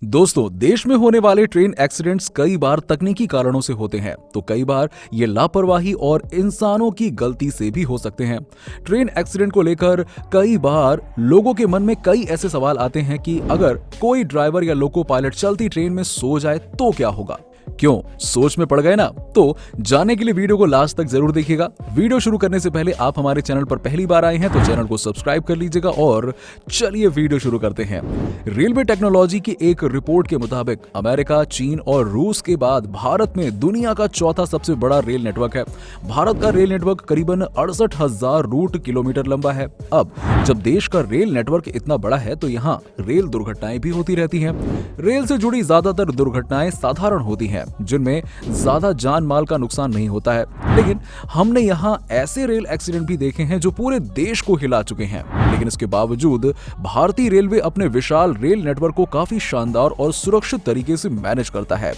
दोस्तों, देश में होने वाले ट्रेन एक्सीडेंट्स कई बार तकनीकी कारणों से होते हैं, तो कई बार ये लापरवाही और इंसानों की गलती से भी हो सकते हैं। ट्रेन एक्सीडेंट को लेकर कई बार लोगों के मन में कई ऐसे सवाल आते हैं कि अगर कोई ड्राइवर या लोको पायलट चलती ट्रेन में सो जाए तो क्या होगा। क्यों, सोच में पड़ गए ना? तो जानने के लिए वीडियो को लास्ट तक जरूर देखिएगा। वीडियो शुरू करने से पहले आप हमारे चैनल पर पहली बार आए हैं तो चैनल को सब्सक्राइब कर लीजिएगा और चलिए वीडियो शुरू करते हैं। रेलवे टेक्नोलॉजी की एक रिपोर्ट के मुताबिक अमेरिका, चीन और रूस के बाद भारत में दुनिया का चौथा सबसे बड़ा रेल नेटवर्क है। भारत का रेल नेटवर्क करीबन 68,000 रूट किलोमीटर लंबा है। अब जब देश का रेल नेटवर्क इतना बड़ा है तो यहाँ रेल दुर्घटनाएं भी होती रहती हैं। रेल से जुड़ी ज्यादातर दुर्घटनाएं साधारण होती हैं, जिनमें ज्यादा जान माल का नुकसान नहीं होता है, लेकिन हमने यहाँ ऐसे रेल एक्सीडेंट भी देखे हैं जो पूरे देश को हिला चुके हैं। लेकिन इसके बावजूद भारतीय रेलवे अपने विशाल रेल नेटवर्क को काफी शानदार और सुरक्षित तरीके से मैनेज करता है।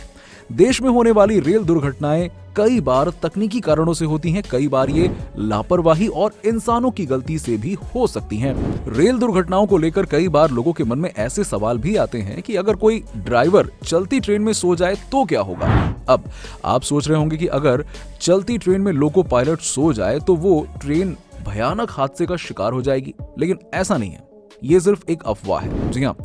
देश में होने वाली रेल दुर्घटनाएं कई बार तकनीकी कारणों से होती हैं, कई बार ये लापरवाही और इंसानों की गलती से भी हो सकती हैं। रेल दुर्घटनाओं को लेकर कई बार लोगों के मन में ऐसे सवाल भी आते हैं कि अगर कोई ड्राइवर चलती ट्रेन में सो जाए तो क्या होगा। अब आप सोच रहे होंगे कि अगर चलती ट्रेन में लोको पायलट सो जाए तो वो ट्रेन भयानक हादसे का शिकार हो जाएगी, लेकिन ऐसा नहीं है। ये सिर्फ एक अफवाह है। जी हाँ,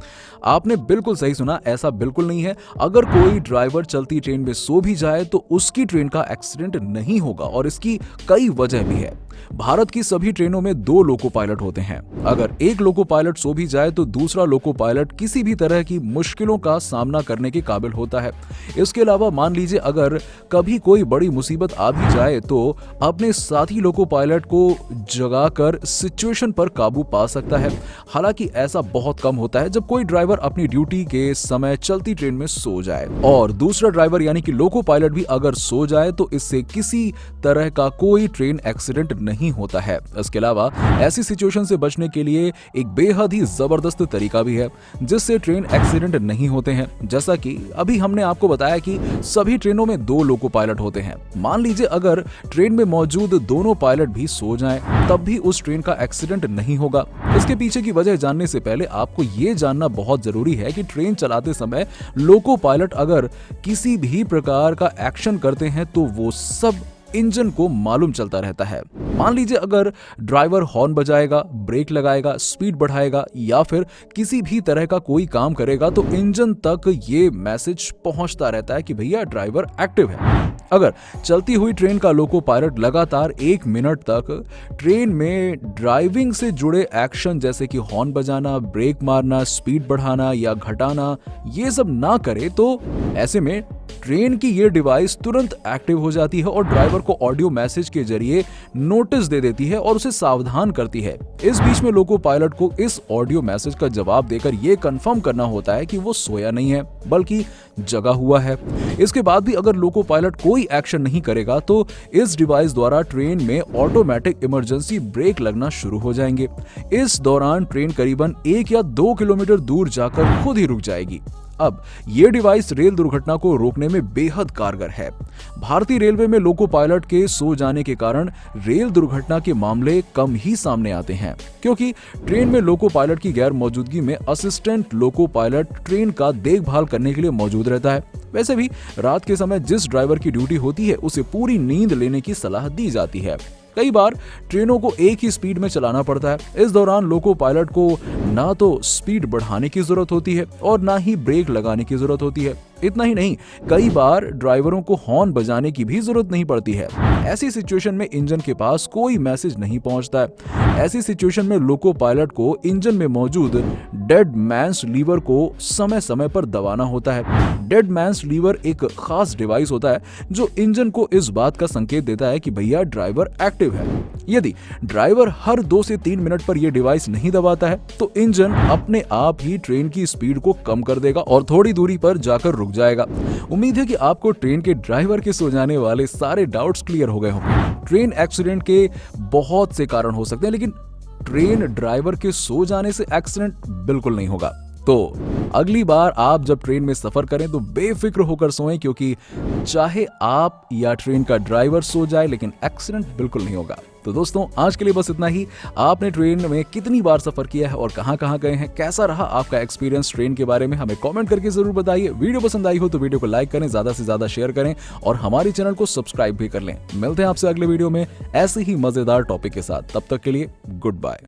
आपने बिल्कुल सही सुना, ऐसा बिल्कुल नहीं है। अगर कोई ड्राइवर चलती ट्रेन में सो भी जाए तो उसकी ट्रेन का एक्सीडेंट नहीं होगा और इसकी कई वजह भी है। भारत की सभी ट्रेनों में 2 लोको पायलट होते हैं। अगर एक लोको पायलट सो भी जाए तो दूसरा लोको पायलट किसी भी तरह की मुश्किलों का सामना करने के काबिल होता है। इसके अलावा मान लीजिए अगर कभी कोई बड़ी मुसीबत आ भी जाए तो अपने साथी लोको पायलट को जगाकर सिचुएशन पर काबू पा सकता है। हालांकि ऐसा बहुत कम होता है जब कोई ड्राइवर अपनी ड्यूटी के समय चलती ट्रेन में सो जाए और दूसरा ड्राइवर यानी कि लोको पायलट भी अगर सो जाए तो इससे किसी तरह का कोई ट्रेन एक्सीडेंट नहीं होता है। इसके अलावा ऐसी सिचुएशन से बचने के लिए एक बेहद ही जबरदस्त तरीका भी है जिससे ट्रेन एक्सीडेंट नहीं होते हैं। जैसा कि अभी हमने आपको बताया कि सभी ट्रेनों में 2 लोको पायलट होते हैं। मान लीजिए अगर ट्रेन में मौजूद दोनों पायलट भी सो जाएं, तब भी उस ट्रेन का एक्सीडेंट नहीं होगा। इसके पीछे की वजह जानने से पहले आपको ये जानना बहुत जरूरी है कि ट्रेन चलाते समय लोको पायलट अगर किसी भी प्रकार का एक्शन करते हैं तो वो सब इंजन को मालूम चलता रहता है। मान लीजिए अगर ड्राइवर हॉर्न बजाएगा, ब्रेक लगाएगा, स्पीड बढ़ाएगा या फिर किसी भी तरह का कोई काम करेगा तो इंजन तक ये मैसेज पहुंचता रहता है कि भैया ड्राइवर एक्टिव है। अगर चलती हुई ट्रेन का लोको पायलट लगातार 1 मिनट तक ट्रेन में ड्राइविंग से जुड़े एक्शन जैसे कि हॉर्न बजाना, ब्रेक मारना, स्पीड बढ़ाना या घटाना ये सब ना करे तो ऐसे में ट्रेन की ये डिवाइस तुरंत एक्टिव हो जाती है और ड्राइवर को ऑडियो मैसेज के जरिए नोटिस दे देती है और उसे सावधान करती है। इस बीच में लोको पायलट को इस ऑडियो मैसेज का जवाब देकर यह कंफर्म करना होता है कि वो सोया नहीं है बल्कि जगा हुआ है। इसके बाद भी अगर लोको पायलट कोई एक्शन नहीं करेगा तो इस डिवाइस द्वारा ट्रेन में ऑटोमेटिक इमरजेंसी ब्रेक लगना शुरू हो जाएंगे। इस दौरान ट्रेन करीबन 1 या 2 किलोमीटर दूर जाकर खुद ही रुक जाएगी। अब ये डिवाइस रेल दुर्घटना को रोकने में बेहद कारगर है। भारतीय रेलवे में लोको पायलट के सो जाने के कारण रेल दुर्घटना के मामले कम ही सामने आते हैं, क्योंकि ट्रेन में लोको पायलट की गैर मौजूदगी में असिस्टेंट लोको पायलट ट्रेन का देखभाल करने के लिए मौजूद रहता है। वैसे भी रात के समय जिस ड्राइवर की ड्यूटी होती है उसे पूरी नींद लेने की सलाह दी जाती है। कई बार ट्रेनों को एक ही स्पीड में चलाना पड़ता है। इस दौरान लोको पायलट को ना तो स्पीड बढ़ाने की जरूरत होती है और ना ही ब्रेक लगाने की जरूरत होती है। इतना ही नहीं, कई बार ड्राइवरों को हॉर्न बजाने की भी जरूरत नहीं पड़ती है। ऐसी सिचुएशन में इंजन के पास कोई मैसेज नहीं पहुंचता है। ऐसी सिचुएशन में लोको पायलट को इंजन में मौजूद डेड मैन्स लीवर को समय समय पर दबाना होता है। डेड मैन्स लीवर एक खास डिवाइस होता है जो इंजन को इस बात का संकेत देता है कि भैया ड्राइवर एक्टिव है। यदि ड्राइवर हर 2 से 3 मिनट पर यह डिवाइस नहीं दबाता है तो इंजन अपने आप ही ट्रेन की स्पीड को कम कर देगा और थोड़ी दूरी पर जाकर रुक जाएगा। उम्मीद है कि आपको ट्रेन के ड्राइवर के सो जाने वाले सारे डाउट्स क्लियर हो गए होंगे। ट्रेन एक्सीडेंट के बहुत से कारण हो सकते हैं, लेकिन ट्रेन ड्राइवर के सो जाने से एक्सीडेंट बिल्कुल नहीं होगा। तो अगली बार आप जब ट्रेन में सफर करें तो बेफिक्र होकर सोएं, क्योंकि चाहे आप या ट्रेन का ड्राइवर सो जाए लेकिन एक्सीडेंट बिल्कुल नहीं होगा। तो दोस्तों, आज के लिए बस इतना ही। आपने ट्रेन में कितनी बार सफर किया है और कहां कहां गए हैं, कैसा रहा आपका एक्सपीरियंस ट्रेन के बारे में, हमें कमेंट करके जरूर बताइए। वीडियो पसंद आई हो तो वीडियो को लाइक करें, ज्यादा से ज्यादा शेयर करें और हमारे चैनल को सब्सक्राइब भी कर लें। मिलते हैं आपसे अगले वीडियो में ऐसे ही मजेदार टॉपिक के साथ। तब तक के लिए गुड बाय।